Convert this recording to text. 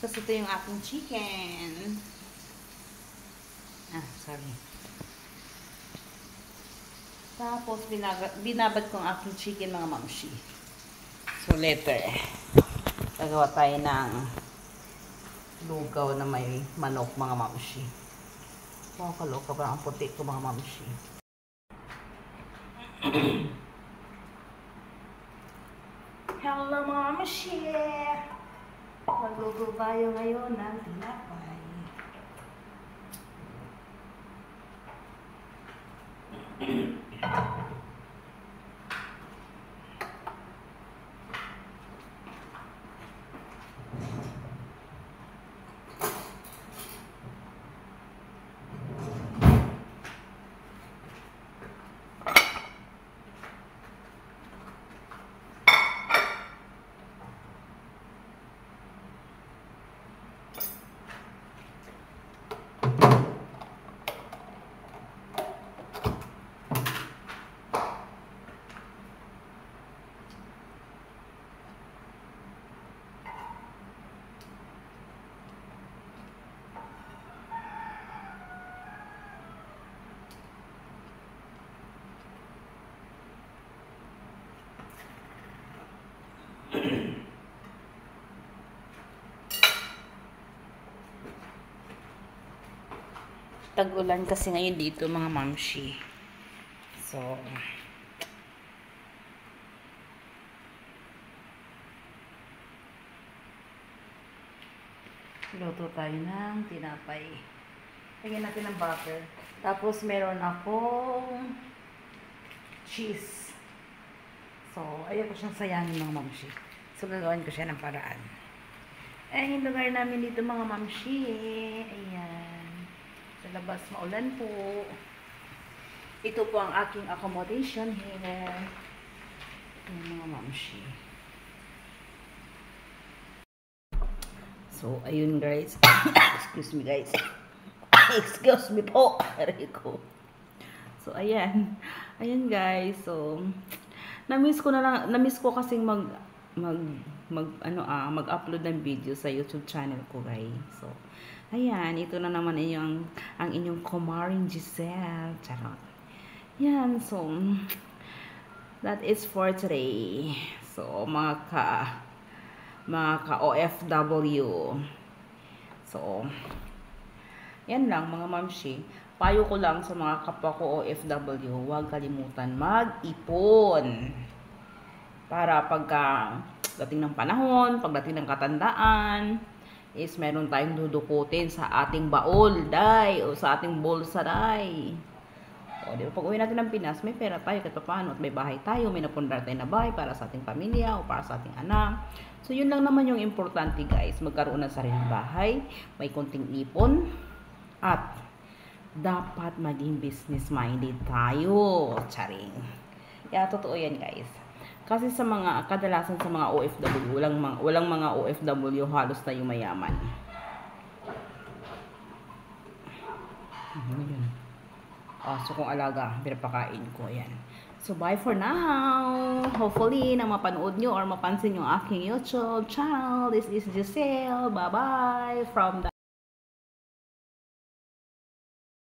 Tapos ito yung aking chicken. Sorry. Tapos binabad ko ang aking chicken, mga mamshi. So later, gagawa tayo ng lugaw na may manok, mga mamshi. Wow, kaloka ba ang puti ko, mga mamshi. Hello, mga mamshi! Magluto tayo ngayon ng tinapay. Tag-ulan kasi ngayon dito, mga mamshi. So, luto tayo ng tinapay. Lagyan natin ng butter. Tapos, meron akong cheese. So, ayaw ko siyang sayangin, mga mamshi. So, gagawin ko siya ng paraan. Yung lugar namin dito, mga mamshi. Ayan. Sa labas, maulan po. Ito po ang aking accommodation here. Ayan, mga mamshi. So, ayun guys. Excuse me guys. Excuse me po. Rico. So, ayan. Ayan guys. So, na-miss ko kasing mag-upload ng video sa YouTube channel ko guys. So, ayan, ito na naman ang inyong Kumaring Giselle. Charot. Yan, so, that is for today. So, mga ka-OFW. So, yan lang mga mamshi. Payo ko lang sa mga kapwa ko OFW, huwag kalimutan mag-ipon. Para pagka dating ng panahon, pagdating ng katandaan, is meron tayong dudukutin sa ating baol, day, o sa ating bulsa, day. O, di ba, pag uwi natin ng Pinas, may pera tayo kahit paano, at may bahay tayo, may napundar tayo na bahay para sa ating pamilya o para sa ating anak. So, yun lang naman yung importante, guys. Magkaroon ng sariling bahay, may konting ipon, at dapat maging business-minded tayo. Charing. Kaya, totoo yan, guys. Kasi sa mga, kadalasan sa mga OFW, walang mga OFW halos na yung mayaman. So kung alaga, pinapakain ko, ayan. So bye for now. Hopefully, na mapanood nyo or mapansin yung aking YouTube channel. This is Giselle. Bye-bye from the